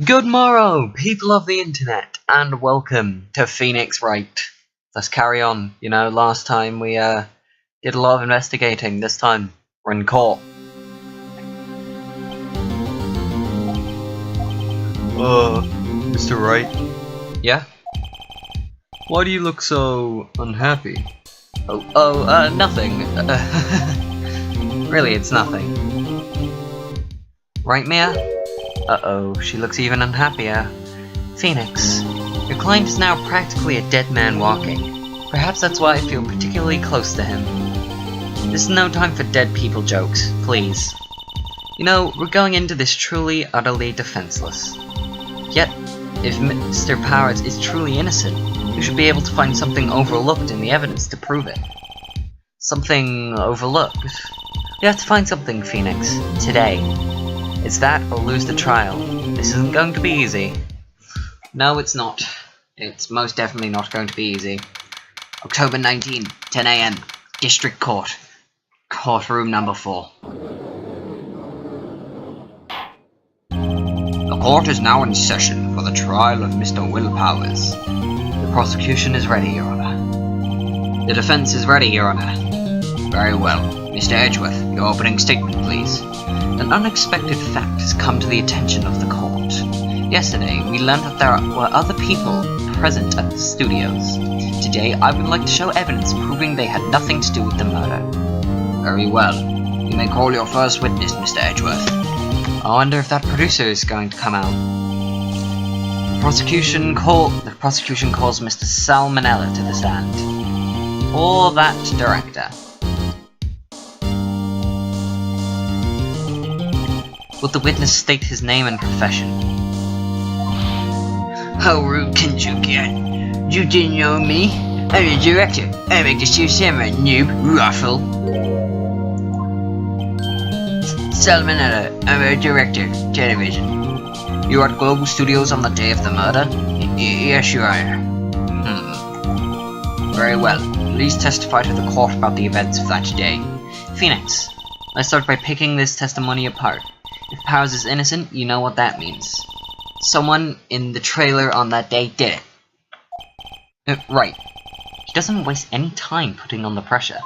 Good morrow, people of the internet, and welcome to Phoenix Wright. Let's carry on. Last time we did a lot of investigating. This time we're in court. Mr. Wright. Yeah? Why do you look so unhappy? Nothing. Really, it's nothing. Right, Mia? Uh-oh, she looks even unhappier. Phoenix, your client is now practically a dead man walking. Perhaps that's why I feel particularly close to him. This is no time for dead people jokes, please. We're going into this truly, utterly defenseless. Yet, if Mr. Powers is truly innocent, we should be able to find something overlooked in the evidence to prove it. Something overlooked? We have to find something, Phoenix, today. It's that or lose the trial. This isn't going to be easy. No, it's not. It's most definitely not going to be easy. October 19, 10 AM, District Court. Courtroom number 4. The court is now in session for the trial of Mr. Will Powers. The prosecution is ready, Your Honor. The defense is ready, Your Honor. Very well. Mr. Edgeworth, your opening statement, please. An unexpected fact has come to the attention of the court. Yesterday, we learned that there were other people present at the studios. Today, I would like to show evidence proving they had nothing to do with the murder. Very well. You may call your first witness, Mr. Edgeworth. I wonder if that producer is going to come out. The prosecution calls Mr. Salmonella to the stand. Or that director. Would the witness state his name and profession? How rude can you get? You didn't know me? I'm a director. I make the show samurai, noob, ruffle. Salmonella, I'm a director, television. You were at Global Studios on the day of the murder? Yes, Your Honor. Very well. Please testify to the court about the events of that day. Phoenix, let's start by picking this testimony apart. If Powers is innocent, you know what that means. Someone in the trailer on that day did it. Right. He doesn't waste any time putting on the pressure.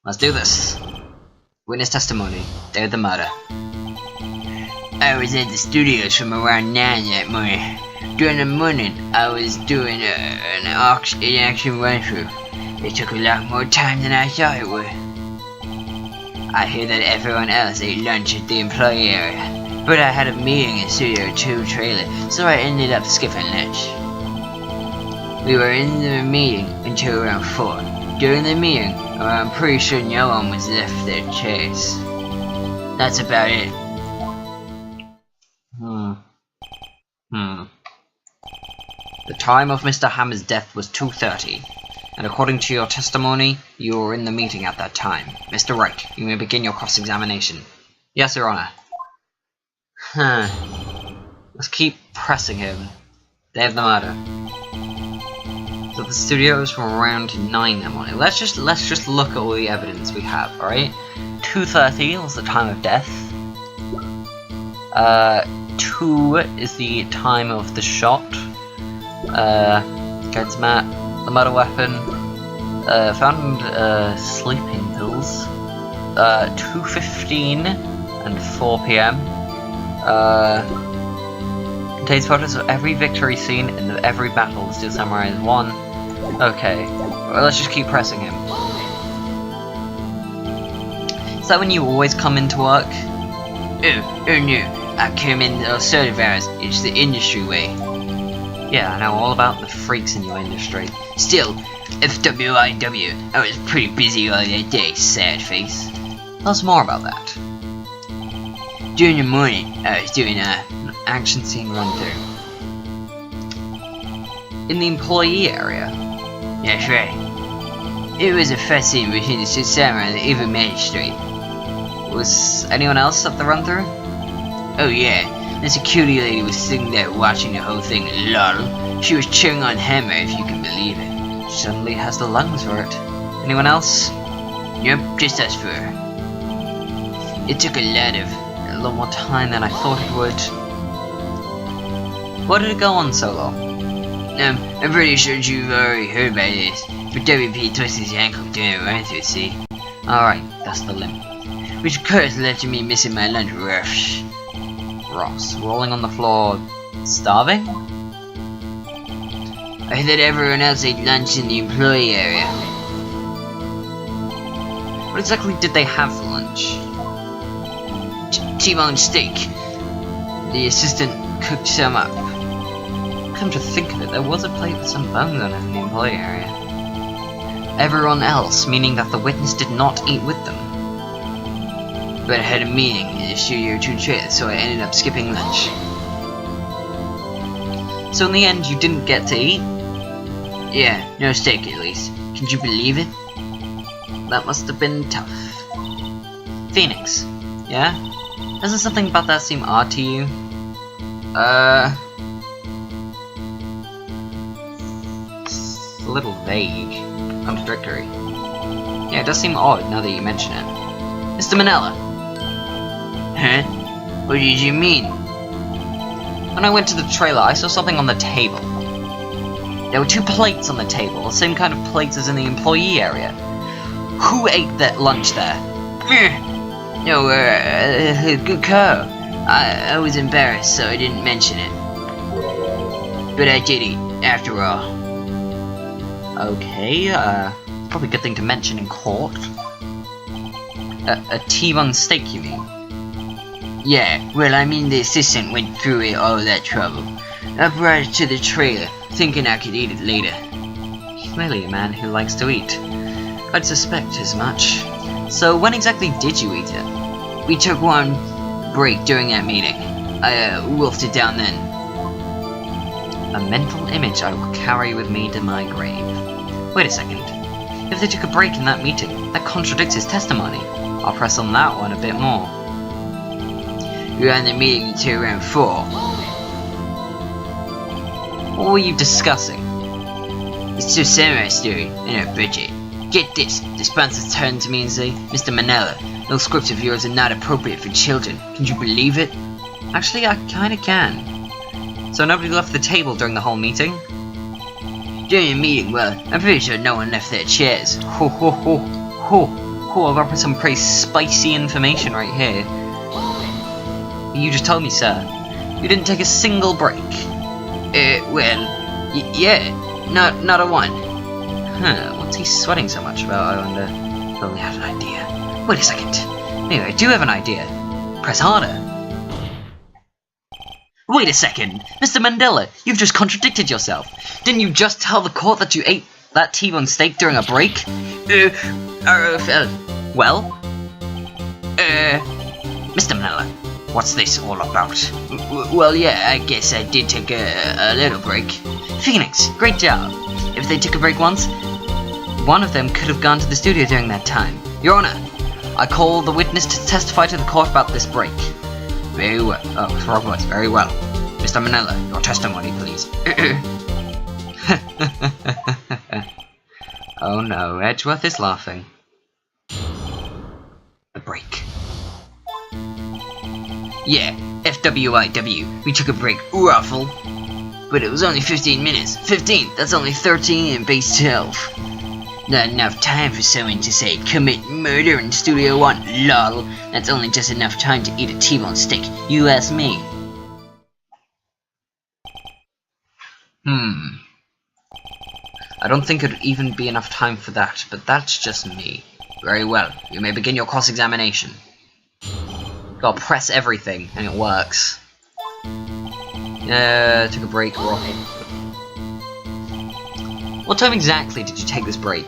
Let's do this. Witness testimony. Day of the murder. I was at the studios from around 9 that morning. During the morning, I was doing an action run-through. It took a lot more time than I thought it would. I hear that everyone else ate lunch at the employee area, but I had a meeting in Studio 2 trailer, so I ended up skipping lunch. We were in the meeting until around 4. During the meeting, I'm pretty sure no one was left their chairs. That's about it. The time of Mr. Hammer's death was 2:30. And according to your testimony, you were in the meeting at that time. Mr. Wright, you may begin your cross-examination. Yes, Your Honor. Let's keep pressing him. Day of the murder. So the studios from around 9 that morning. Let's just look at all the evidence we have, alright? 2:30 was the time of death. 2 is the time of the shot. Guns mat. The murder weapon, found sleeping pills, 2:15 and 4 PM, contains photos of every victory scene in every battle the Steel Samurai has won. Okay, well, let's just keep pressing him. Is that when you always come into work? Oh no, I come in all sort of hours, it's the industry way. Yeah, I know all about the freaks in your industry. Still, FWIW, I was pretty busy all that day, sad face. Tell us more about that. During the morning, I was doing an action scene run-through. In the employee area? That's right. It was a fight scene between the Steel Samurai and the evil magistrate. Was anyone else at the run-through? Oh yeah. The security lady was sitting there watching the whole thing, lol. She was cheering on Hammer, if you can believe it. She certainly has the lungs for it. Anyone else? Yep, just us four. It took a lot more time than I thought it would. Why did it go on so long? I'm pretty sure you've already heard about this, but WP twisted his ankle doing a run through, see? Alright, that's the limp. Which of course led to me missing my lunch rush. Ross, rolling on the floor, starving? I heard that everyone else ate lunch in the employee area. What exactly did they have for lunch? T-bone steak. The assistant cooked some up. Come to think of it, there was a plate with some bones on it in the employee area. Everyone else, meaning that the witness did not eat with them. But I had a meeting in the studio 2 trailer, so I ended up skipping lunch. So in the end, you didn't get to eat? Yeah, no steak at least. Can you believe it? That must have been tough. Phoenix, yeah? Doesn't something about that seem odd to you? It's a little vague. Contradictory. Yeah, it does seem odd now that you mention it. Mr. Manella! Huh? What did you mean? When I went to the trailer, I saw something on the table. There were 2 plates on the table, the same kind of plates as in the employee area. Who ate that lunch there? No, good call. I was embarrassed, so I didn't mention it. But I did eat, after all. Okay, probably a good thing to mention in court. A T-bone steak, you mean? Yeah, well, I mean the assistant went through it all that trouble. I brought it to the trailer, thinking I could eat it later. Clearly a man who likes to eat. I'd suspect as much. So when exactly did you eat it? We took one break during that meeting. I wolfed it down then. A mental image I will carry with me to my grave. Wait a second. If they took a break in that meeting, that contradicts his testimony. I'll press on that one a bit more. We ran the meeting until around 4. What were you discussing? It's just samurai story and our budget. Get this, the sponsors turn to me and say, Mr. Manella, those scripts of yours are not appropriate for children. Can you believe it? Actually, I kinda can. So nobody left the table during the whole meeting? During the meeting, well, I'm pretty sure no one left their chairs. Ho ho ho ho ho, I've got some pretty spicy information right here. You just told me, sir, you didn't take a single break. Well, yeah, not a one. Huh, what's he sweating so much about, I wonder? Probably had an idea. Wait a second. Anyway, I do have an idea. Press harder. Wait a second! Mr. Mandela, you've just contradicted yourself. Didn't you just tell the court that you ate that T-bone steak during a break? Well? Mr. Manella, what's this all about? Well, yeah, I guess I did take a little break. Phoenix, great job. If they took a break once, one of them could have gone to the studio during that time. Your Honor, I call the witness to testify to the court about this break. Very well. Oh, it's wrong voice. Very well. Mr. Manella, your testimony, please. Oh no, Edgeworth is laughing. The break. Yeah, FWIW. We took a break, raffle. But it was only 15 minutes. 15, that's only 13 in base 12. Not enough time for someone to say, commit murder in Studio 1, lol. That's only just enough time to eat a T-bone steak. You ask me. I don't think it'd even be enough time for that, but that's just me. Very well, you may begin your cross-examination. Gotta press everything, and it works. Took a break, rocket. What time exactly did you take this break?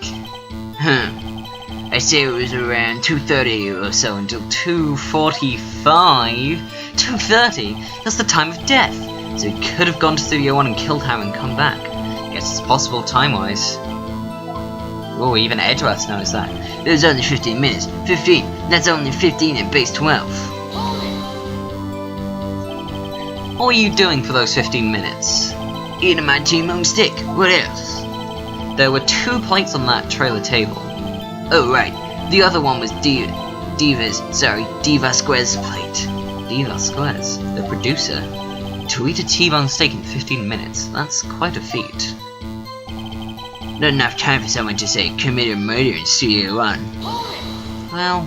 I say it was around 2:30 or so until 2:45? 2:30? That's the time of death. So he could have gone to Studio 1 and killed Ham and come back. Guess it's possible time-wise. Oh, even Edgeworth knows that. It was only 15 minutes. 15, that's only 15 in base 12. What were you doing for those 15 minutes? Eating my T-bone steak. What else? There were 2 plates on that trailer table. Oh, right. The other one was Diva Square's plate. Diva Squares, the producer. To eat a T-bone steak in 15 minutes, that's quite a feat. Not enough time for someone to say committed murder in Studio 1. Well,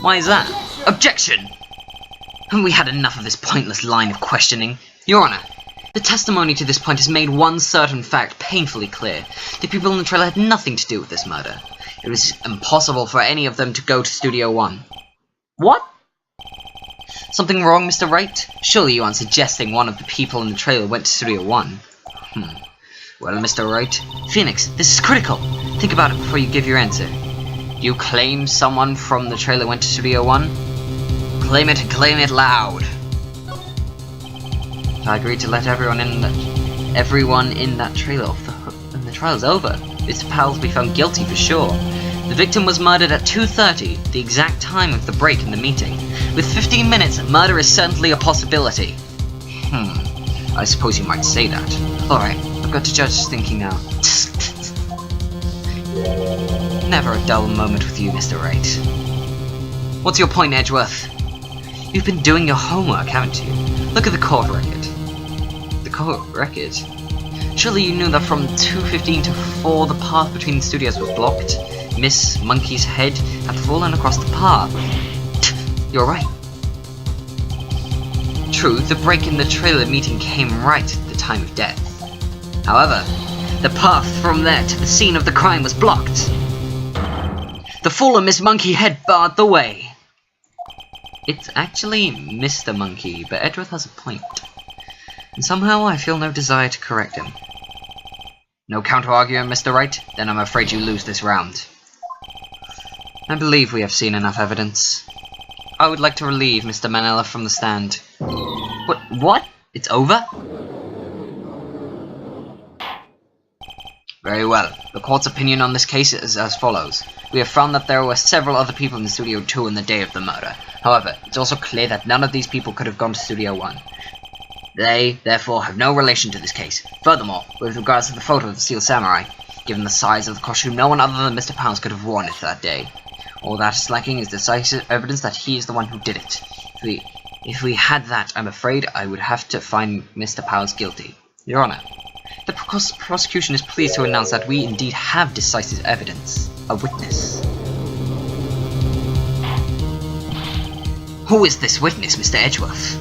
why is that? Objection! Haven't we had enough of this pointless line of questioning? Your Honor, the testimony to this point has made one certain fact painfully clear. The people in the trailer had nothing to do with this murder. It was impossible for any of them to go to Studio 1. What? Something wrong, Mr. Wright? Surely you aren't suggesting one of the people in the trailer went to Studio 1. Well, Mr. Wright, Phoenix, this is critical. Think about it before you give your answer. Do you claim someone from the trailer went to Studio 1? Claim it and claim it loud. I agreed to let everyone in that trailer off the hook, and the trial's over. Mr. Powell's be found guilty for sure. The victim was murdered at 2:30, the exact time of the break in the meeting. With 15 minutes, murder is certainly a possibility. I suppose you might say that. Alright, I've got to judge thinking now. Never a dull moment with you, Mr. Wright. What's your point, Edgeworth? You've been doing your homework, haven't you? Look at the court record. The court record? Surely you knew that from 2:15 to 4 the path between the studios was blocked. Miss Monkey's head had fallen across the path. You're right. True, the break in the trailer meeting came right at the time of death. However, the path from there to the scene of the crime was blocked. The fallen Miss Monkey head barred the way. It's actually Mr. Monkey, but Edgeworth has a point. And somehow I feel no desire to correct him. No counter-argument, Mr. Wright? Then I'm afraid you lose this round. I believe we have seen enough evidence. I would like to relieve Mr. Manella from the stand. What? It's over? Very well. The court's opinion on this case is as follows. We have found that there were several other people in Studio 2 on the day of the murder. However, it's also clear that none of these people could have gone to Studio 1. They, therefore, have no relation to this case. Furthermore, with regards to the photo of the Steel Samurai, given the size of the costume, no one other than Mr. Pounds could have worn it that day. All that is lacking is decisive evidence that he is the one who did it. If we had that, I'm afraid I would have to find Mr. Powers guilty. Your Honor, the prosecution is pleased to announce that we indeed have decisive evidence. A witness. Who is this witness, Mr. Edgeworth?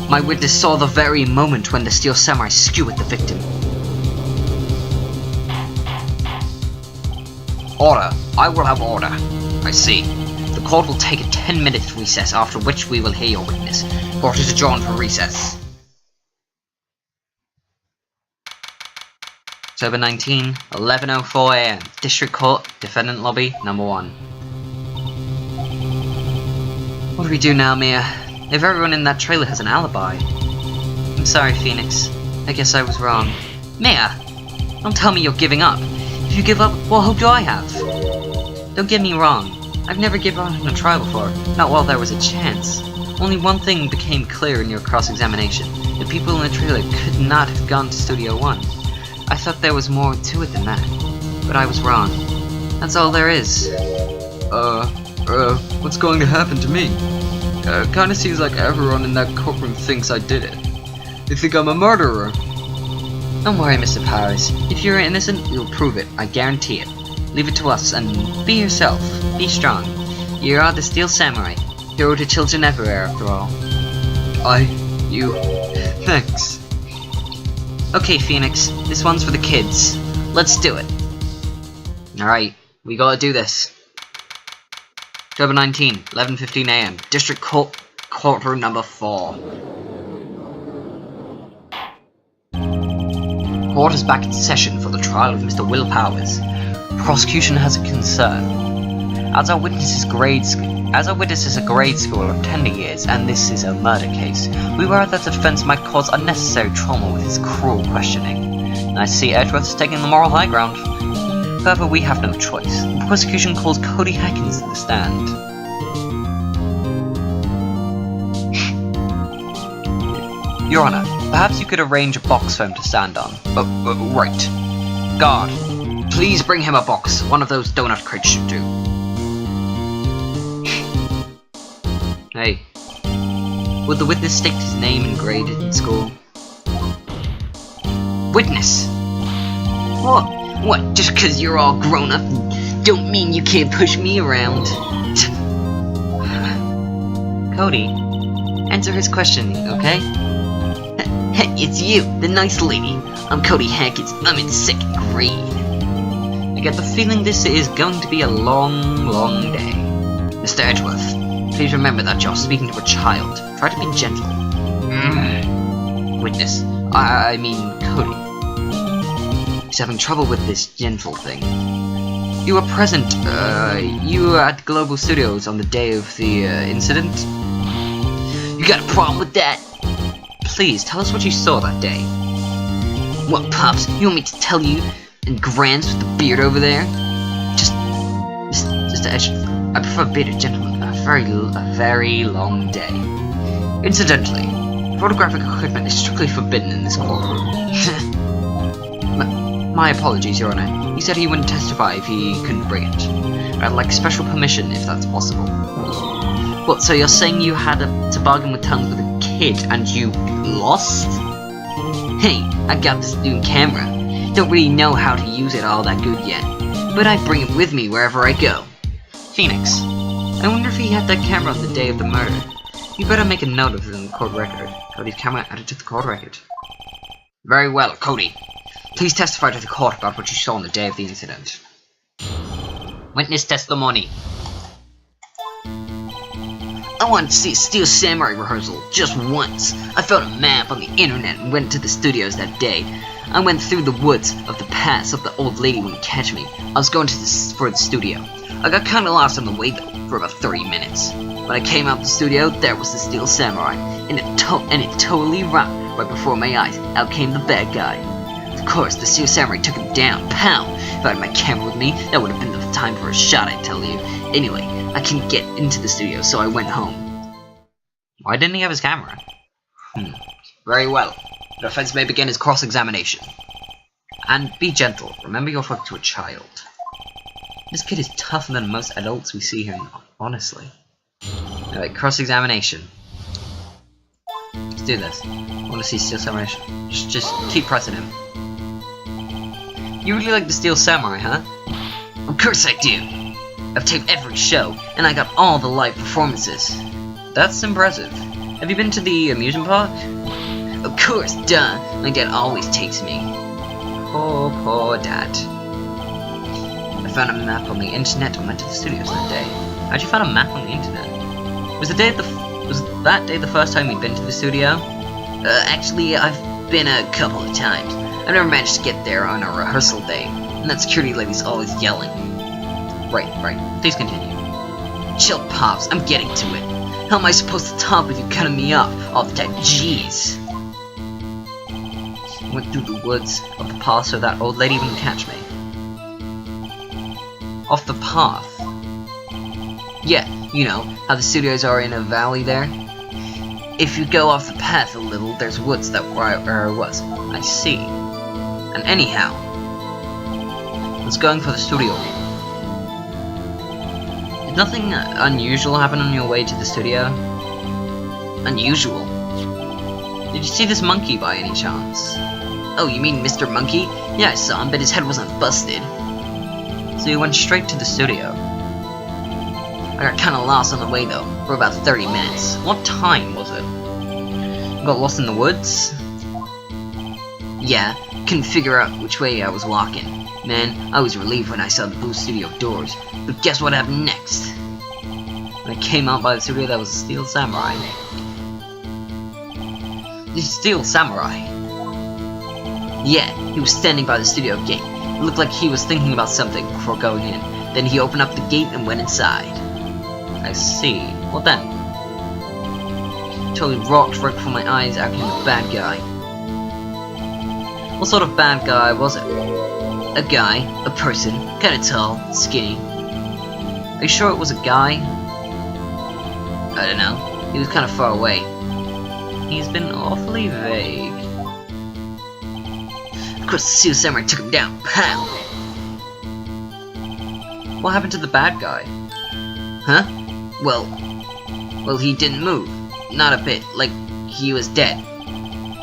My witness saw the very moment when the Steel Samurai skewered the victim. Order. I will have order. I see. The court will take a 10-minute recess, after which we will hear your witness. Court is adjourned for recess. October 19, 11:04 AM. District Court, Defendant Lobby, number 1. What do we do now, Mia? If everyone in that trailer has an alibi. I'm sorry, Phoenix. I guess I was wrong. Mia! Don't tell me you're giving up. If you give up, what hope do I have? Don't get me wrong. I've never given up on a trial before. Not while there was a chance. Only one thing became clear in your cross-examination. The people in the trailer could not have gone to Studio 1. I thought there was more to it than that. But I was wrong. That's all there is. What's going to happen to me? Kinda seems like everyone in that courtroom thinks I did it. They think I'm a murderer. Don't worry, Mr. Powers. If you're innocent, we'll prove it. I guarantee it. Leave it to us, and be yourself. Be strong. You are the Steel Samurai. Hero to children everywhere, after all. Thanks. Okay, Phoenix. This one's for the kids. Let's do it. Alright, we gotta do this. October 19, 11:15 AM. District Court, courtroom number 4. Court is back in session for the trial of Mr. Will Powers. Prosecution has a concern. As our witness is a grade school of tender years, and this is a murder case, we worry that the defense might cause unnecessary trauma with his cruel questioning. I see Edgeworth's taking the moral high ground. However, we have no choice. The prosecution calls Cody Hackins to the stand. Your Honor, perhaps you could arrange a box for him to stand on. Right. Guard, please bring him a box. One of those donut crates should do. Hey, Would the witness state his name and grade in school? Witness! What? Just 'cause you're all grown up don't mean you can't push me around. Cody, answer his question, okay? Hey, it's you, the nice lady. I'm Cody Hackett. I'm in 2nd grade. I get the feeling this is going to be a long, long day. Mr. Edgeworth, please remember that you're speaking to a child. Try to be gentle. Witness, I mean Cody. He's having trouble with this gentle thing. You were present, you were at Global Studios on the day of the, incident? You got a problem with that? Please, tell us what you saw that day. What, Pops? You want me to tell you? And Grants with the beard over there? Just I prefer bearded gentlemen. A very long day. Incidentally, photographic equipment is strictly forbidden in this courtroom. My apologies, Your Honor. He said he wouldn't testify if he couldn't bring it. I'd like special permission if that's possible. What, so you're saying you had to bargain with tongues with a kid and you lost? Hey, I got this new camera. Don't really know how to use it all that good yet, but I bring it with me wherever I go. Phoenix, I wonder if he had that camera on the day of the murder. You better make a note of it in the court record. Cody's camera added to the court record. Very well, Cody. Please testify to the court about what you saw on the day of the incident. Witness testimony. I wanted to see a Steel Samurai rehearsal just once. I found a map on the internet and went to the studios that day. I went through the woods of the path so the old lady wouldn't catch me. I was going for the studio. I got kinda lost on the way though, for about 30 minutes. When I came out the studio, there was the Steel Samurai, and it totally rocked right before my eyes. Out came the bad guy. Of course, the Steel Samurai took him down. Pow! If I had my camera with me, that would have been the time for a shot, I tell you. Anyway, I couldn't get into the studio, so I went home. Why didn't he have his camera? Very well. The defense may begin his cross-examination. And be gentle. Remember you're talking to a child. This kid is tougher than most adults we see here, honestly. Alright, cross-examination. Let's do this. I want to see Steel Samurai. Just keep pressing him. You really like the Steel Samurai, huh? Of course I do. I've taped every show, and I got all the live performances. That's impressive. Have you been to the amusement park? Of course, duh. My dad always takes me. Poor dad. I found a map on the internet and went to the studios that day. How'd you find a map on the internet? Was that day the first time you'd been to the studio? Actually, I've been a couple of times. I've never managed to get there on a rehearsal day, and that security lady's always yelling. Right. Please continue. Chill, Pops. I'm getting to it. How am I supposed to talk with you cutting me off all the time? Jeez. I went through the woods of the path so that old lady wouldn't catch me. Off the path? Yeah, you know, how the studios are in a valley there? If you go off the path a little, there's woods that where I was. I see. And anyhow, I was going for the studio. Did nothing unusual happen on your way to the studio? Unusual? Did you see this monkey by any chance? Oh, you mean Mr. Monkey? Yeah, I saw him, but his head wasn't busted. So you went straight to the studio? I got kinda lost on the way though, for about 30 minutes. What time was it? You got lost in the woods? Yeah, couldn't figure out which way I was walking. Man, I was relieved when I saw the blue studio doors. But guess what happened next? When I came out by the studio, there was a Steel Samurai. The Steel Samurai? Yeah, he was standing by the studio gate. It looked like he was thinking about something before going in. Then he opened up the gate and went inside. I see. What then? Totally rocked right before my eyes. Out came the bad guy. What sort of bad guy was it? A guy, a person, kinda tall, skinny. Are you sure it was a guy? I don't know. He was kinda far away. He's been awfully vague. Of course, the Steel Samurai took him down. Pow! What happened to the bad guy? Huh? Well, he didn't move. not a bit. Like, he was dead.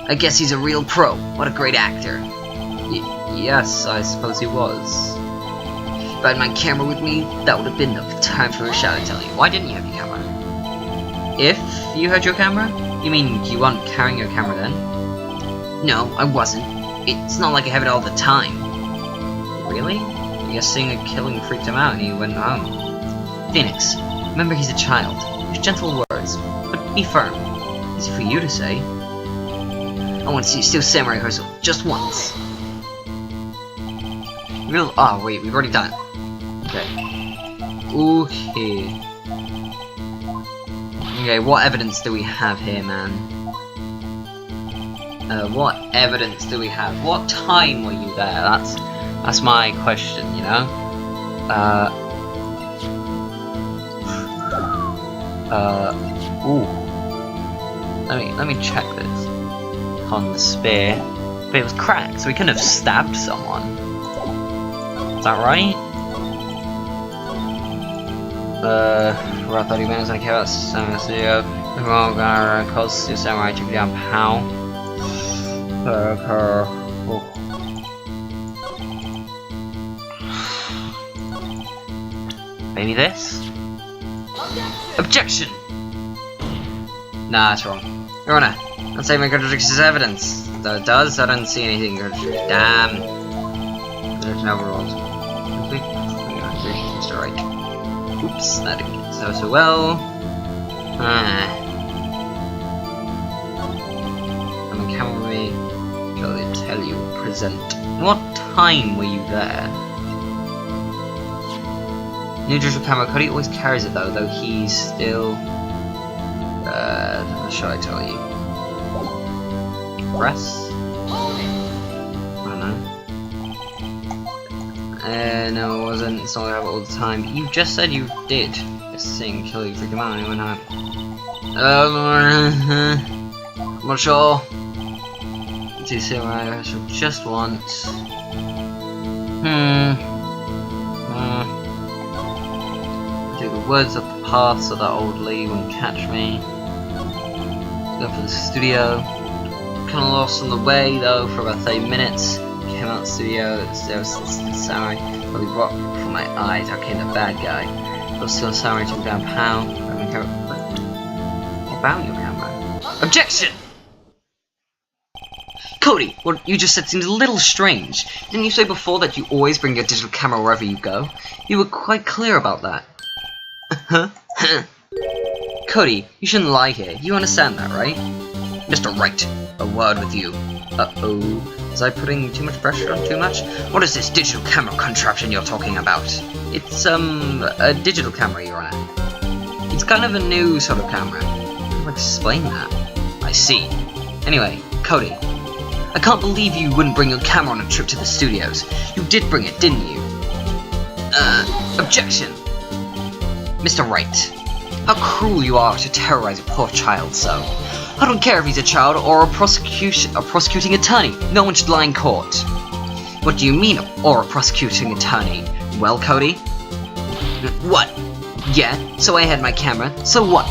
I guess he's a real pro. What a great actor. Yes, I suppose he was. If I had my camera with me, that would have been the time for a shot, I tell you. Why didn't you have your camera? If you had your camera? You mean you weren't carrying your camera then? No, I wasn't. It's not like I have it all the time. Really? I guess seeing a killing freaked him out and he went home. Phoenix, remember he's a child. Use gentle words, but be firm. Easy for you to say. I want to see Steel Samurai rehearsal, just once. Oh wait, we've already done it. Okay. Okay, what evidence do we have here, man? What evidence do we have? What time were you there? That's my question, you know? Ooh. Let me check this. On the spear. But it was cracked, so he couldn't have stabbed someone. Is that right? Wright thought he managed to care about Samurai Studio. The wrong guy calls the Samurai took down Pow. Maybe this? Objection! Nah, that's wrong. Your Honor, that statement contradicts his evidence. Though it does, I don't see anything contradictory. Damn. There's no rules. Mr. Wright. Oops, that didn't go so well. I'm a cameraman. Shall I tell you? Present. What time were you there? New digital camera. Cody always carries it though he's still. What shall I tell you? Press? I don't know. No, it wasn't. It's not like I have it all the time. You just said you did. Just saying, kill you, freak him out, and he went home. I'm not sure. Do Samurai just once. Do the words of the path so that old lady won't catch me. Go for the studio. Kinda lost on the way though for about 30 minutes. Came out of the studio, there was the Samurai. Probably rock for my eyes, out came the bad guy. But still Samurai took down Pound. What about your camera? Objection! Cody, what you just said seems a little strange. Didn't you say before that you always bring your digital camera wherever you go? You were quite clear about that. Cody, you shouldn't lie here. You understand that, right? Mr. Wright, a word with you. Uh-oh. Was I putting too much pressure on too much? What is this digital camera contraption you're talking about? It's, a digital camera, Your Honor. It's kind of a new sort of camera. How do I explain that? I see. Anyway, Cody. I can't believe you wouldn't bring your camera on a trip to the studios. You did bring it, didn't you? Objection! Mr. Wright. How cruel you are to terrorize a poor child so. I don't care if he's a child or a prosecuting attorney. No one should lie in court. What do you mean, or a prosecuting attorney? Well, Cody? What? Yeah, so I had my camera. So what?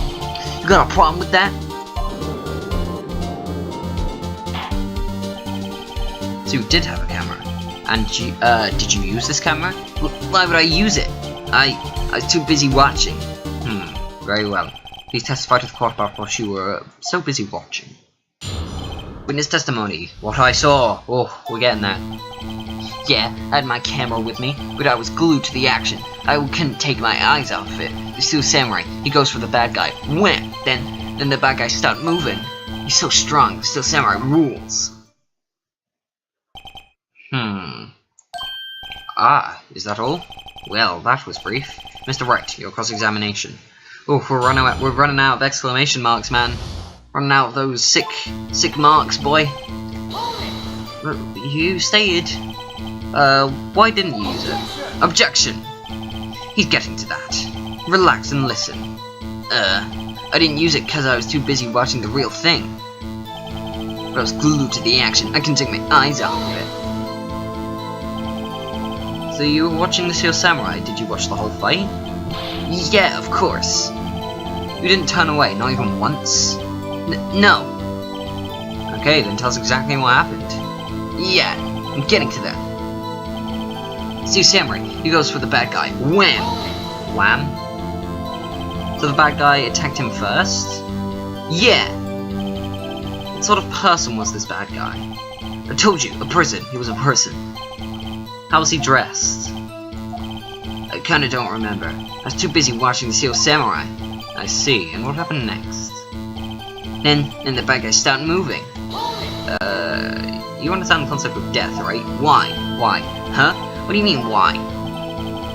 You got a problem with that? So you did have a camera. And you, did you use this camera? Why would I use it? I was too busy watching. Very well. Please testify to the court about what you were so busy watching. Witness testimony. What I saw. Oh, we're getting that. Yeah, I had my camera with me, but I was glued to the action. I couldn't take my eyes off of it. The Steel Samurai, he goes for the bad guy. Wham! Then the bad guy started moving. He's so strong. The Steel Samurai rules. Ah, is that all? Well, that was brief. Mr. Wright, your cross-examination. Oh, we're running out of exclamation marks, man. Running out of those sick marks, boy. You stated. Why didn't you use it? Objection. He's getting to that. Relax and listen. I didn't use it because I was too busy watching the real thing. But I was glued to the action. I can take my eyes off of it. So you were watching the Steel Samurai. Did you watch the whole fight? Yeah, of course. You didn't turn away, not even once? No. Okay, then tell us exactly what happened. Yeah, I'm getting to that. See, Samurai, he goes for the bad guy. Wham! Wham? So the bad guy attacked him first? Yeah. What sort of person was this bad guy? I told you, a person. He was a person. How was he dressed? I kinda don't remember. I was too busy watching the Steel Samurai. I see, and what happened next? Then the bad guy started moving. You understand the concept of death, right? Why? Why? Huh? What do you mean, why?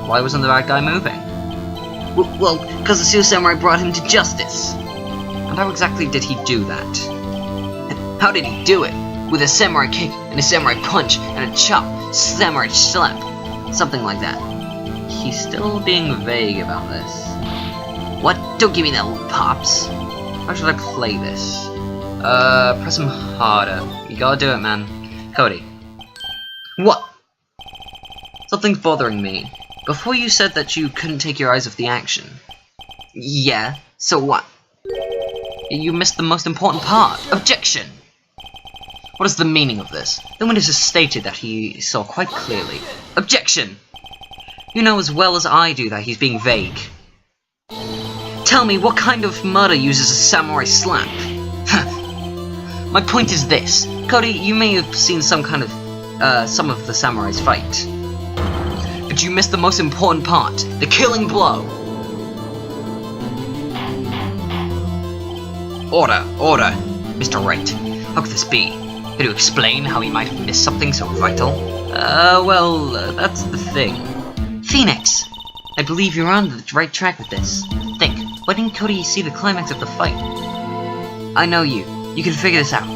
Why wasn't the bad guy moving? Well, because the Steel Samurai brought him to justice. And how exactly did he do that? How did he do it? With a samurai kick, and a samurai punch, and a chop, samurai slap. Something like that. He's still being vague about this. What? Don't give me that look, Pops. How should I play this? Press him harder. You gotta do it, man. Cody. What? Something's bothering me. Before you said that you couldn't take your eyes off the action. Yeah, so what? You missed the most important part. Objection! What is the meaning of this? The witness has stated that he saw quite clearly. Objection! You know as well as I do that he's being vague. Tell me, what kind of murder uses a samurai slap? My point is this. Cody, you may have seen some of the samurais fight. But you missed the most important part. The killing blow. Order, order. Mr. Wright, how could this be? Could you explain how he might have missed something so vital? That's the thing. Phoenix! I believe you're on the right track with this. Think, why didn't Cody see the climax of the fight? I know you. You can figure this out.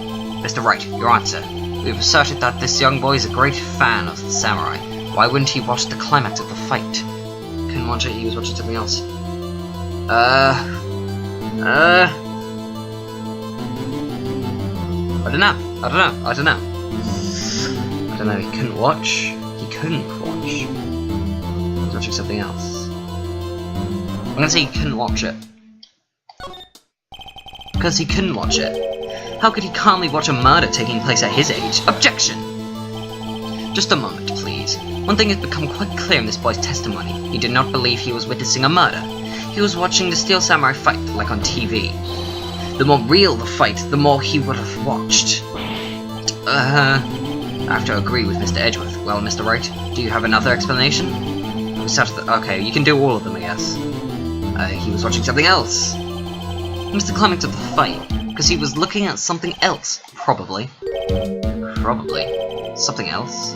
Mr. Wright, your answer. We've asserted that this young boy is a great fan of the samurai. Why wouldn't he watch the climax of the fight? Couldn't watch it, he was watching something else. I don't know, he couldn't watch. He couldn't watch. He was watching something else. I'm gonna say he couldn't watch it. Because he couldn't watch it. How could he calmly watch a murder taking place at his age? Objection! Just a moment, please. One thing has become quite clear in this boy's testimony. He did not believe he was witnessing a murder. He was watching the Steel Samurai fight, like on TV. The more real the fight, the more he would have watched. I have to agree with Mr. Edgeworth. Well, Mr. Wright, do you have another explanation? Okay, you can do all of them, I guess. He was watching something else. He missed the climax of the fight, because he was looking at something else. Probably. Something else?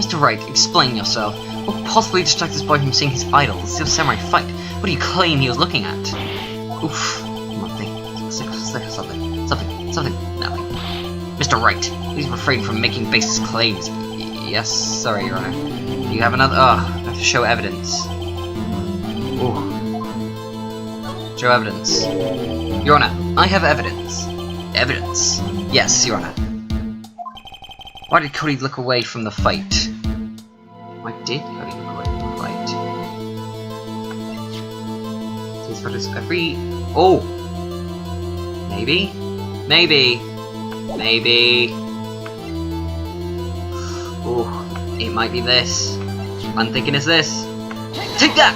Mr. Wright, explain yourself. What could possibly distract this boy from seeing his idol, the Steel Samurai fight? What do you claim he was looking at? Oof. Nothing. Something. Nothing. Mr. Wright, please refrain from making baseless claims. Yes, sorry, Your Honor. You have another. I have to show evidence. Ooh. Show evidence. Your Honor, I have evidence. Evidence? Yes, Your Honor. Why did Cody look away from the fight? Why did Cody look away from the fight? These photos every. Oh! Maybe? Oh, it might be this. I'm thinking it's this. Take that!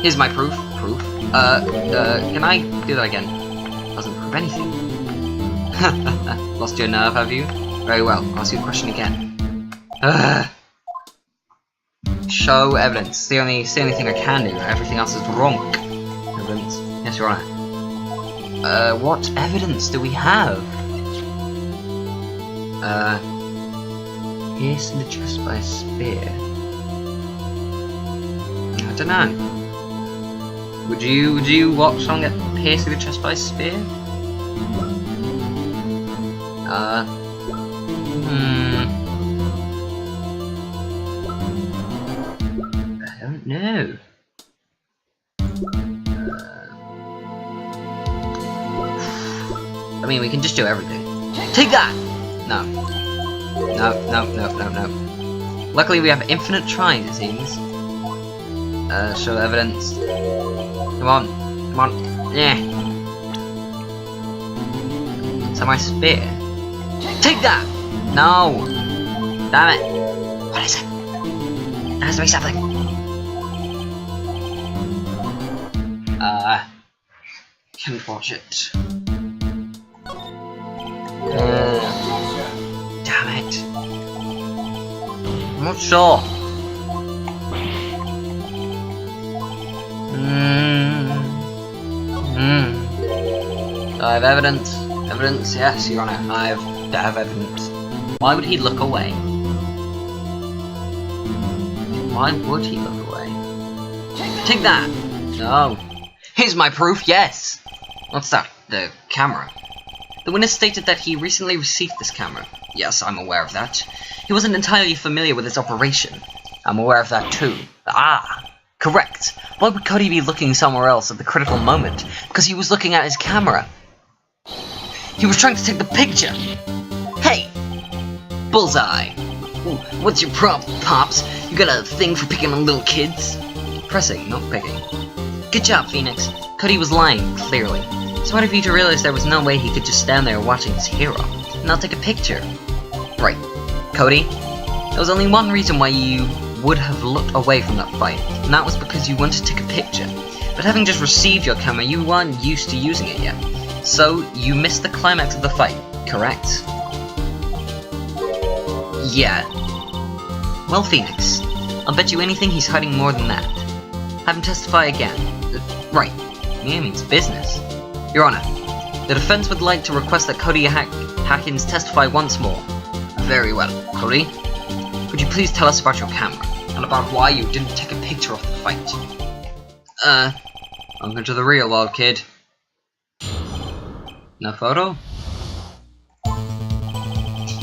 Here's my proof. Can I do that again? Doesn't prove anything. Lost your nerve, have you? Very well, I'll ask you a question again. Show evidence. The only thing I can do. Everything else is wrong. Evidence. Yes, Your Honor. What evidence do we have? Pierced in the chest by a spear. I don't know. Would you watch someone get pierced in the chest by a spear? I don't know. I mean, we can just do everything. Take that! No. Luckily, we have infinite tries, it seems. Show evidence. Come on. Yeah. Samurai spear. Take that! No! Damn it! What is it? There has to be something. Can't watch it. Damn it. I'm not sure. I have evidence. Evidence, yes, Your Honor. I have evidence. Why would he look away? Why would he look away? Take that! No. Here's my proof, yes! What's that? The camera. The witness stated that he recently received this camera. Yes, I'm aware of that. He wasn't entirely familiar with its operation. I'm aware of that too. Ah! Correct. Why would Cody be looking somewhere else at the critical moment? Because he was looking at his camera. He was trying to take the picture. Hey! Bullseye. Ooh, what's your problem, Pops? You got a thing for picking on little kids? Pressing, not picking. Good job, Phoenix. Cody was lying, clearly. Smart of you to realize there was no way he could just stand there watching his hero and not take a picture. Right. Cody, there was only one reason why you would have looked away from that fight, and that was because you wanted to take a picture. But having just received your camera, you weren't used to using it yet. So, you missed the climax of the fight, correct? Yeah. Well, Phoenix, I'll bet you anything he's hiding more than that. Have him testify again. Right. Yeah, means business. Your Honor, the defense would like to request that Cody Hackins testify once more. Very well. Cody, could you please tell us about your camera, and about why you didn't take a picture of the fight? Welcome to the real world, kid. No photo?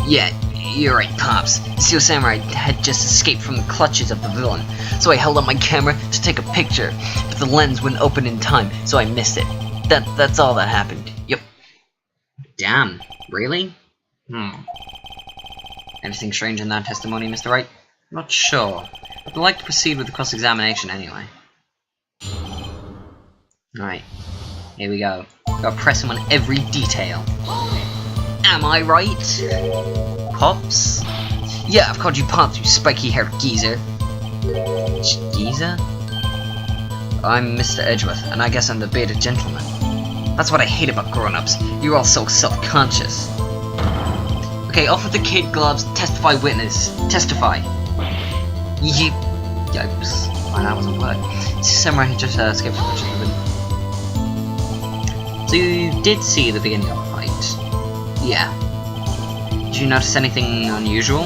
Yeah, you're right, Pops. Steel Samurai had just escaped from the clutches of the villain, so I held up my camera to take a picture, but the lens wouldn't open in time, so I missed it. That's all that happened. Yep. Damn. Really? Anything strange in that testimony, Mr. Wright? Not sure, but I'd like to proceed with the cross-examination anyway. Alright, here we go. Gotta press him on every detail. Am I right? Pops? Yeah, I've called you Pops, you spiky-haired geezer. Geezer? I'm Mr. Edgeworth, and I guess I'm the bearded gentleman. That's what I hate about grown-ups. You're all so self-conscious. Okay, off with the kid gloves. Testify, witness. Testify. Yikes. Oh, that wasn't word. Samurai had just escaped from the villain. So you did see the beginning of the fight? Yeah. Did you notice anything unusual?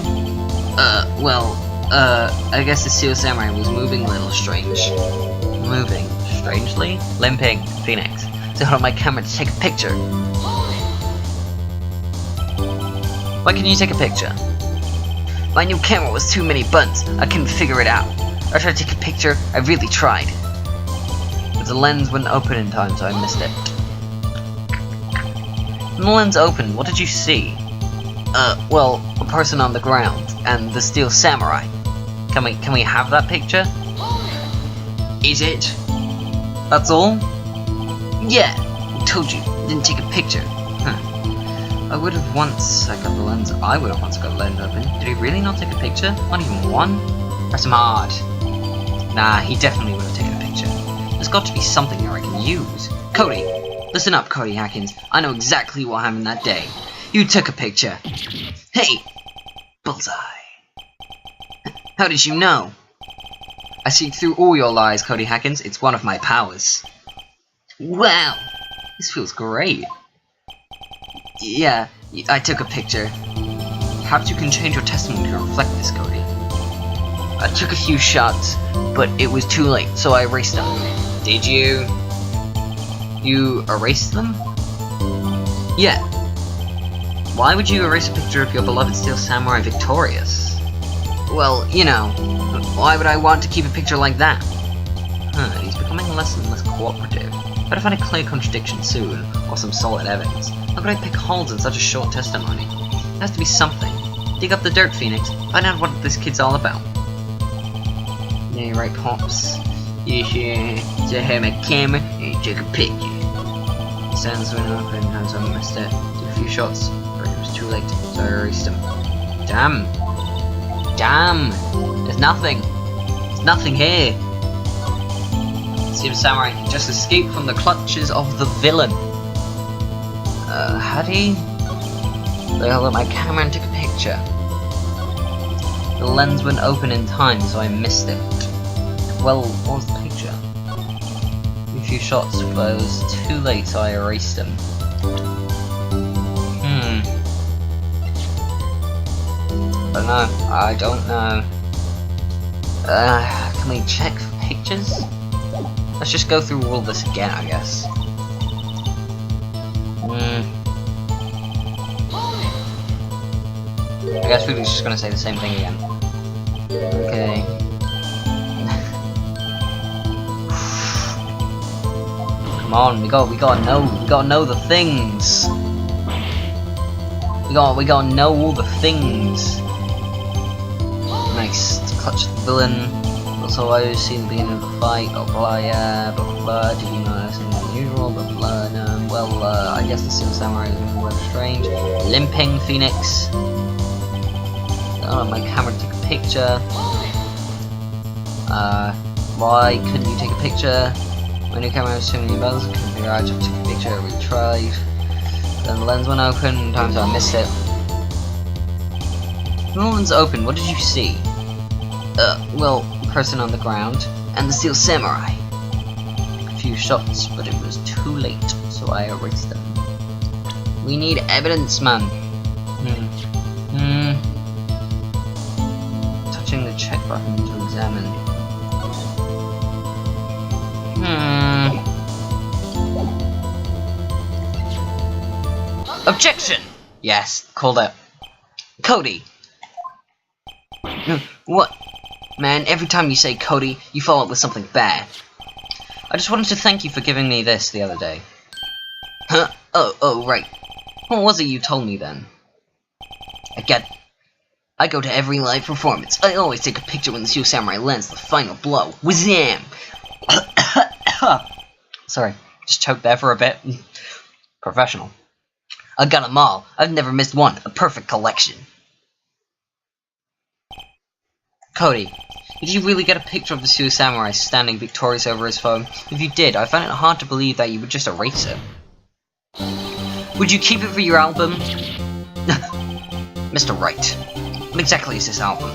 I guess the Steel Samurai was moving a little strange. Moving strangely? Limping. Phoenix. So I hold my camera to take a picture. Why can you take a picture? My new camera was too many buttons. I couldn't figure it out. I tried to take a picture. I really tried. But the lens wouldn't open in time, so I missed it. When the lens opened, what did you see? A person on the ground, and the Steel Samurai. Can we have that picture? Is it? That's all? Yeah, I told you, I didn't take a picture. I would have once got the lens open. Did he really not take a picture? Not even one? Press him hard. Nah, he definitely would have taken a picture. There's got to be something here I can use. Cody! Listen up, Cody Hackins. I know exactly what happened that day. You took a picture. Hey! Bullseye. How did you know? I see through all your lies, Cody Hackins. It's one of my powers. Wow! This feels great. Yeah, I took a picture. Perhaps you can change your testimony to reflect this, Cody. I took a few shots, but it was too late, so I erased them. Did you? You erased them? Yeah. Why would you erase a picture of your beloved Steel Samurai victorious? Well, you know, why would I want to keep a picture like that? He's becoming less and less cooperative. Better find a clear contradiction soon, or some solid evidence. How could I pick holes in such a short testimony? There has to be something. Dig up the dirt, Phoenix. Find out what this kid's all about. Yeah, right, Pops. You sure? So I had my camera and you took a picture. stands when open times I missed it. Took a few shots, but it was too late, so I erased them. Damn! Damn! There's nothing! There's nothing here! Steel Samurai just escaped from the clutches of the villain. Had he? I held up my camera and took a picture. The lens wouldn't open in time, so I missed it. Well, what was the picture? A few shots, but it was too late, so I erased them. I don't know. Can we check for pictures? Let's just go through all this again, I guess. I guess we're just gonna say the same thing again. Okay. Come on, we gotta know the things. We gotta know all the things. Nice. To clutch the villain. Also, I see the beginning of the fight. Blah blah, yeah, blah blah. Did you notice anything unusual? Blah blah. No. Well, I guess the Steel Samurai is rather strange. Limping Phoenix. My camera took a picture. Why couldn't you take a picture? My new camera has too many buttons. Couldn't figure out. I took a picture. We tried. Then the lens went open. Times I missed it. When the lens opened, what did you see? Well, a person on the ground and the Steel Samurai. A few shots, but it was too late, so I erased them. We need evidence, man. Touching the check button to examine. Objection! Yes, called out. Cody! What? Man, every time you say Cody, you follow up with something bad. I just wanted to thank you for giving me this the other day. Huh? Oh, right. What was it you told me then? I go to every live performance. I always take a picture when the Steel Samurai lands the final blow. Wazam! Sorry, just choked there for a bit. Professional. I got 'em all. I've never missed one. A perfect collection. Cody, did you really get a picture of the Steel Samurai standing victorious over his foe? If you did, I find it hard to believe that you would just erase it. Would you keep it for your album? Mr. Wright, what exactly is this album?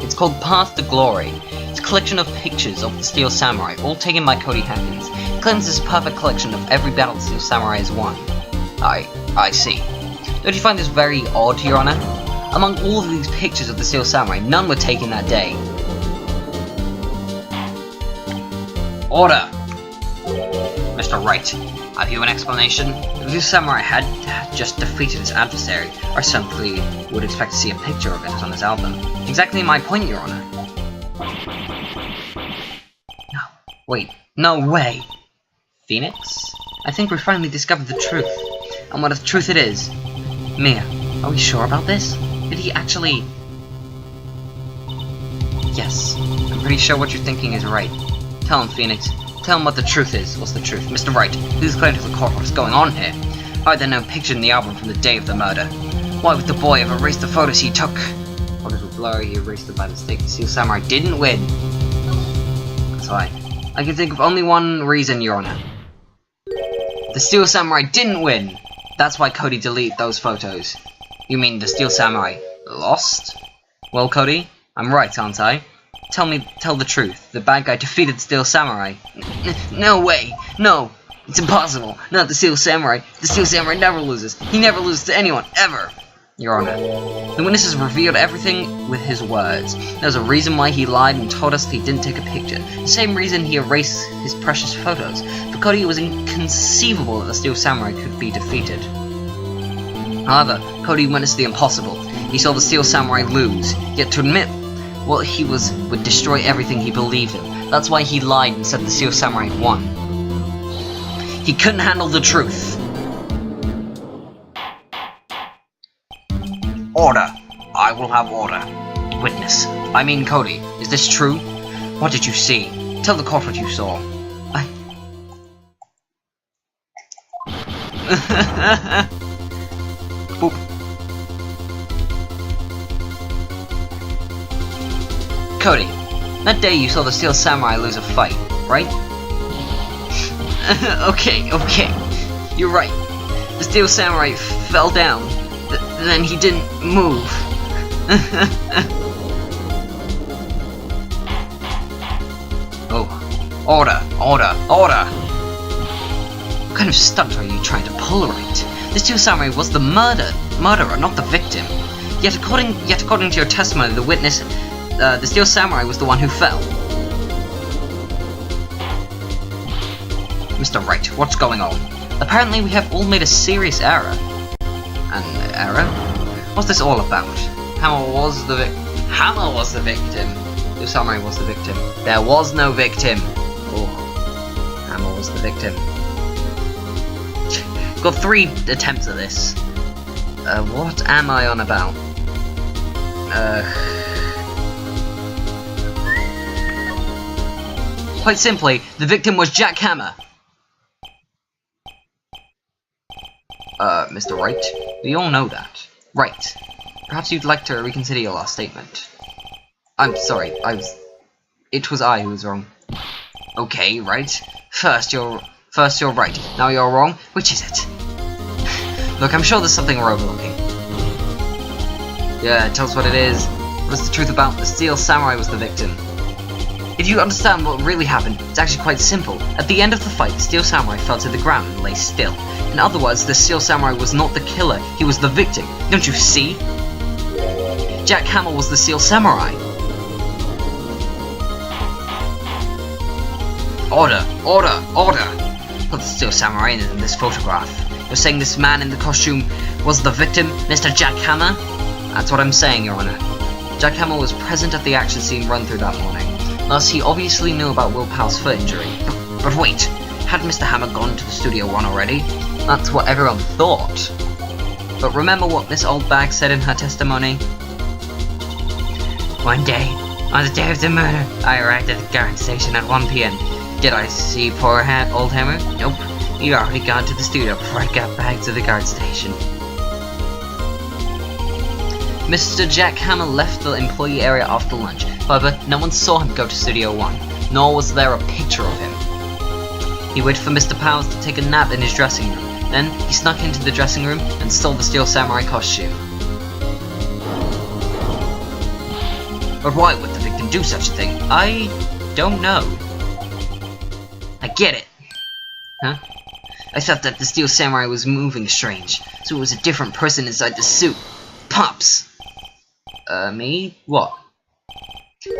It's called Path to Glory. It's a collection of pictures of the Steel Samurai, all taken by Cody Hackins. It claims this perfect collection of every battle the Steel Samurai has won. I see. Don't you find this very odd, Your Honor? Among all of these pictures of the Steel Samurai, none were taken that day. Order! Mr. Wright, have you an explanation? If the Steel Samurai had just defeated his adversary, I simply would expect to see a picture of it on his album. Exactly my point, Your Honor. No, wait, no way! Phoenix? I think we finally discovered the truth. And what if the truth it is? Mia, are we sure about this? Did he actually... Yes, I'm pretty sure what you're thinking is right. Tell him, Phoenix. Tell him what the truth is. What's the truth? Mr. Wright, please explain to the court what's going on here. Why are there no pictures in the album from the day of the murder? Why would the boy have erased the photos he took? Photos were blurry, he erased them by mistake. The Steel Samurai didn't win. That's why. I can think of only one reason, Your Honor. The Steel Samurai didn't win! That's why Cody deleted those photos. You mean the Steel Samurai lost? Well, Cody, I'm right, aren't I? Tell the truth. The bad guy defeated the Steel Samurai. No way! No! It's impossible! Not the Steel Samurai! The Steel Samurai never loses! He never loses to anyone, ever! Your Honor, the witnesses revealed everything with his words. There's a reason why he lied and told us that he didn't take a picture. The same reason he erased his precious photos. For Cody, it was inconceivable that the Steel Samurai could be defeated. However, Cody witnessed the impossible. He saw the Steel Samurai lose, yet to admit what he was would destroy everything he believed in. That's why he lied and said the Steel Samurai had won. He couldn't handle the truth. Order! I will have order. Witness, I mean Cody, is this true? What did you see? Tell the court what you saw. Boop. Cody, that day you saw the Steel Samurai lose a fight, right? Okay, you're right. The Steel Samurai fell down, then he didn't move. Oh, order! What kind of stunt are you trying to pull, Wright? The Steel Samurai was the murderer, not the victim. Yet according to your testimony, the witness, the Steel Samurai was the one who fell. Mr. Wright, what's going on? Apparently we have all made a serious error. An error? What's this all about? Hammer was the victim. The Samurai was the victim. There was no victim. Oh, Hammer was the victim. Got 3 attempts at this. What am I on about? Quite simply, the victim was Jack Hammer. Mr. Wright, we all know that. Right. Perhaps you'd like to reconsider your last statement. I'm sorry, it was I who was wrong. Okay, right. First you're right, now you're wrong. Which is it? Look, I'm sure there's something we're overlooking. Yeah, tell us what it is. What is the truth about the Steel Samurai was the victim? If you understand what really happened, it's actually quite simple. At the end of the fight, the Steel Samurai fell to the ground and lay still. In other words, the Steel Samurai was not the killer, he was the victim. Don't you see? Jack Hammer was the Steel Samurai. Order! Put the Steel Samurai in this photograph. You're saying this man in the costume was the victim, Mr. Jack Hammer? That's what I'm saying, Your Honor. Jack Hammer was present at the action scene run through that morning. Thus, he obviously knew about Will Powell's foot injury. But wait, had Mr. Hammer gone to the Studio 1 already? That's what everyone thought. But remember what Miss Oldbag said in her testimony? One day, on the day of the murder, I arrived at the guard station at 1 p.m. Did I see poor old Hammer? Nope. He'd already gone to the studio before I got back to the guard station. Mr. Jack Hammer left the employee area after lunch. However, no one saw him go to Studio 1, nor was there a picture of him. He waited for Mr. Powers to take a nap in his dressing room. Then, he snuck into the dressing room and stole the Steel Samurai costume. But why would the victim do such a thing? I don't know. I get it. Huh? I thought that the Steel Samurai was moving strange, so it was a different person inside the suit. Pops! Me? What?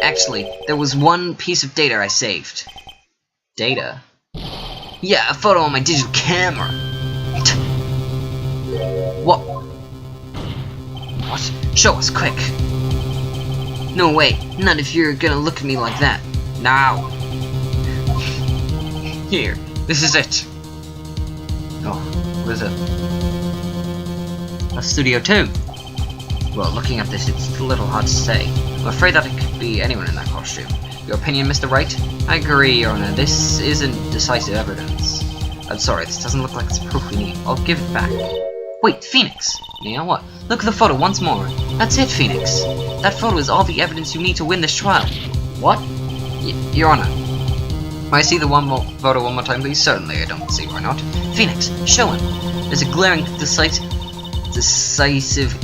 Actually, there was one piece of data I saved. Data? Yeah, a photo on my digital camera. What? What? Show us, quick. No way, not if you're gonna look at me like that. Now. Here, this is it. Oh, what is it? That's Studio 2. Well, looking at this, it's a little hard to say. I'm afraid that it could be anyone in that costume. Your opinion, Mr. Wright? I agree, Your Honor. This isn't decisive evidence. I'm sorry, this doesn't look like it's proof we need. I'll give it back. Wait, Phoenix! Yeah, what? Look at the photo once more. That's it, Phoenix. That photo is all the evidence you need to win this trial. What? Your Honor. May I see the photo one more time, please? Certainly, I don't see why not. Phoenix, show him. There's a glaring decisive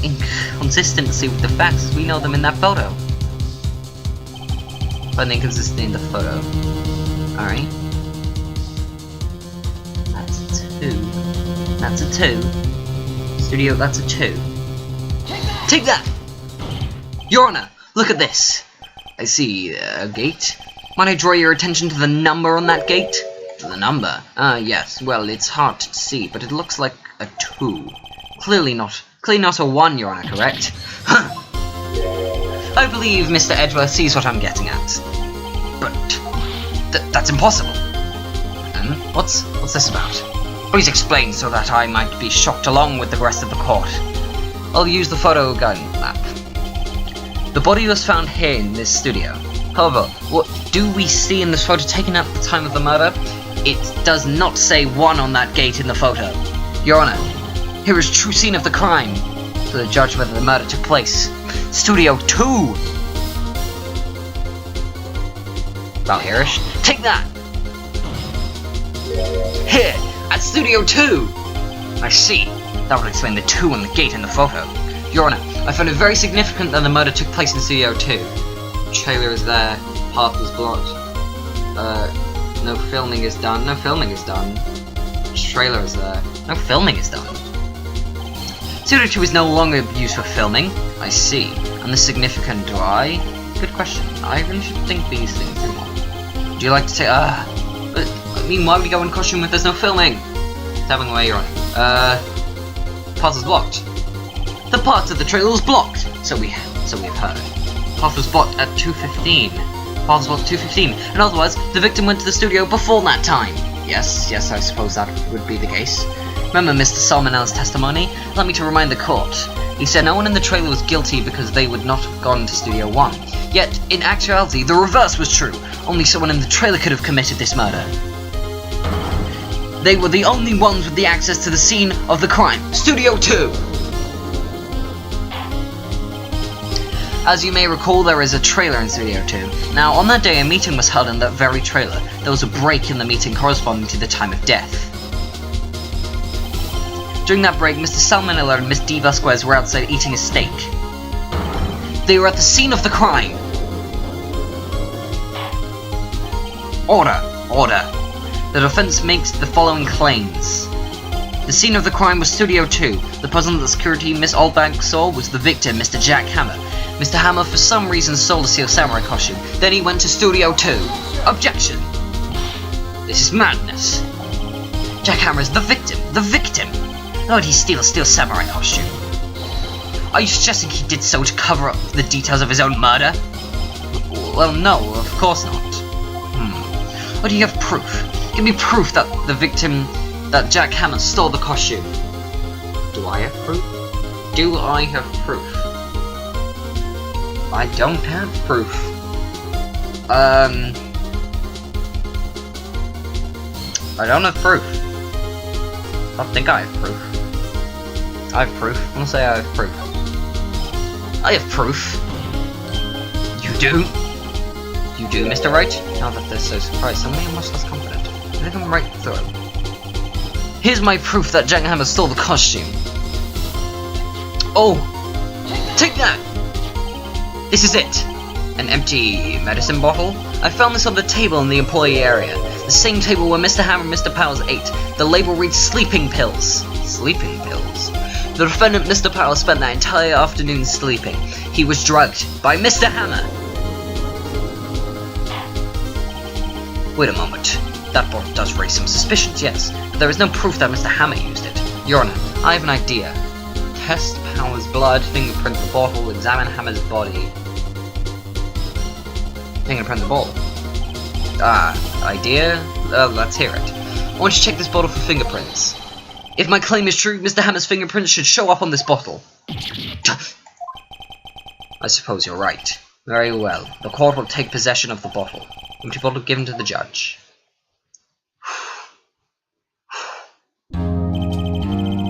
inconsistency with the facts as we know them in that photo. Find the inconsistency in the photo. Alright. That's a 2. That's a 2. Studio, that's a 2. Take that! Your Honor, look at this. I see a gate. Might I draw your attention to the number on that gate? The number? Yes. Well, it's hard to see, but it looks like a 2. Clearly not a 1, Your Honor, correct? Huh. I believe Mr. Edgeworth sees what I'm getting at. But that's impossible. What's this about? Please explain so that I might be shocked along with the rest of the court. I'll use the photo guidance map. The body was found here in this studio. However, what do we see in this photo taken at the time of the murder? It does not say 1 on that gate in the photo. Your Honor, here is true scene of the crime. To the judge whether the murder took place. Studio 2! Valhirish, take that! Here, at Studio 2! I see. That would explain the 2 on the gate in the photo. Your Honor, I found it very significant that the murder took place in Studio 2. Trailer is there, path was blocked. No filming is done. No filming is done. Trailer is there. No filming is done. Studio 2 is no longer used for filming. I see. And the significant do I? Good question. I really should think these things through. Do you like to say, but, I mean, why would you go in costume if there's no filming? Tapping away, Your Honor. Path is blocked. The part of the trailer was blocked. So we've heard. Path was blocked at 2:15. Path was blocked at 2:15. In other words, the victim went to the studio before that time. Yes, I suppose that would be the case. Remember Mr. Salmonell's testimony? Allow me to remind the court. He said no one in the trailer was guilty because they would not have gone to Studio 1. Yet, in actuality, the reverse was true. Only someone in the trailer could have committed this murder. They were the only ones with the access to the scene of the crime. Studio 2! As you may recall, there is a trailer in Studio 2. Now, on that day, a meeting was held in that very trailer. There was a break in the meeting corresponding to the time of death. During that break, Mr. Salmonella and Miss D. Vasquez were outside eating a steak. They were at the scene of the crime. Order. The defense makes the following claims. The scene of the crime was Studio 2. The person that security Miss Oldbank saw was the victim, Mr. Jack Hammer. Mr. Hammer for some reason stole the Steel Samurai costume. Then he went to Studio 2. Objection! This is madness. Jack Hammer is the victim. How would he steal a Steel Samurai costume? Are you suggesting he did so to cover up the details of his own murder? Well, no, of course not. Or do you have proof? Give me proof that the victim, that Jack Hammer stole the costume. Do I have proof? I don't have proof. I don't have proof. I think I have proof. I have proof. I'm gonna say I have proof. I have proof. You do? You do, Mr. Wright? Now that they're so surprised, suddenly I'm much less confident. Let them right through. Here's my proof that Jack Hammer stole the costume. Oh! Take that! This is it! An empty medicine bottle? I found this on the table in the employee area. The same table where Mr. Hammer and Mr. Powers ate. The label reads sleeping pills. Sleeping pills? The defendant, Mr. Powers, spent that entire afternoon sleeping. He was drugged by Mr. Hammer. Wait a moment. That bottle does raise some suspicions, yes, but there is no proof that Mr. Hammer used it. Your Honor, I have an idea. Test Powers' blood, fingerprint the bottle, examine Hammer's body. Fingerprint the bottle. Idea? Let's hear it. I want you to check this bottle for fingerprints. If my claim is true, Mr. Hammer's fingerprints should show up on this bottle. I suppose you're right. Very well. The court will take possession of the bottle. Empty bottle given to the judge.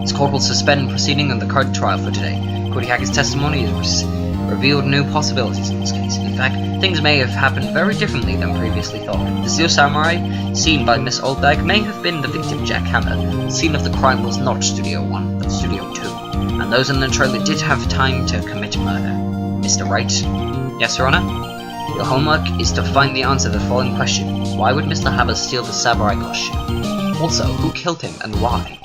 This court will suspend proceeding on the current trial for today. Cody Hackett's testimony has revealed new possibilities in this case. In fact, things may have happened very differently than previously thought. The Steel Samurai, seen by Miss Oldbag, may have been the victim, Jack Hammer. The scene of the crime was not Studio 1, but Studio 2. And those in the trailer did have time to commit murder. Mr. Wright? Yes, Your Honor? Your homework is to find the answer to the following question. Why would Mr. Hammer steal the samurai costume? Also, who killed him and why?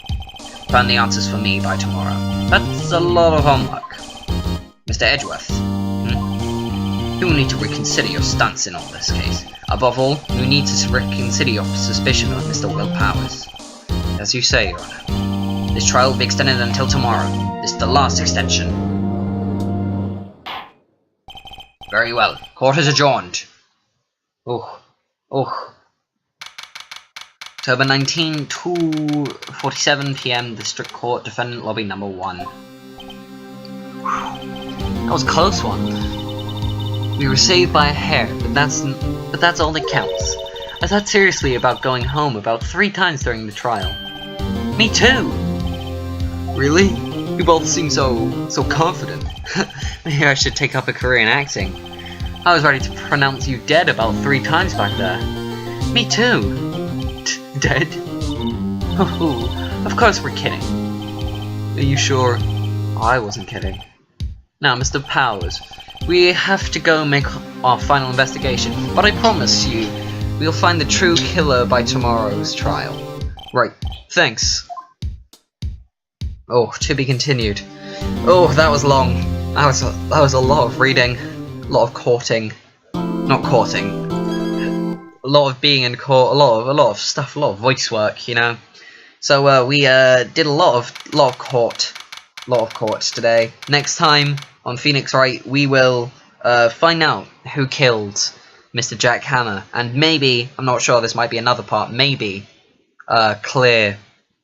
Find the answers for me by tomorrow. That's a lot of homework. Mr. Edgeworth, you will need to reconsider your stance in all this case. Above all, you need to reconsider your suspicion of Mr. Will Powers. As you say, Your Honor, this trial will be extended until tomorrow. This is the last extension. Very well. Court is adjourned. October 19, 2:47 PM, District Court, Defendant Lobby Number 1. That was a close one. We were saved by a hair, but that's all that counts. I thought seriously about going home about 3 times during the trial. Me too! Really? You both seem so confident. Maybe I should take up a career in acting. I was ready to pronounce you dead about 3 times back there. Me too. Dead? Oh, of course we're kidding. Are you sure? I wasn't kidding. Now, Mr. Powers, we have to go make our final investigation, but I promise you, we'll find the true killer by tomorrow's trial. Right, thanks. Oh, to be continued. Oh, that was long. That was a lot of reading, a lot of courting. Not courting. A lot of being in court, a lot of stuff, a lot of voice work, you know. So we did a lot of court today. Next time on Phoenix Wright, we will find out who killed Mr. Jack Hammer, and maybe, I'm not sure, this might be another part, maybe clear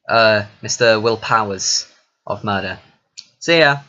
Mr. Will Powers of murder. See ya!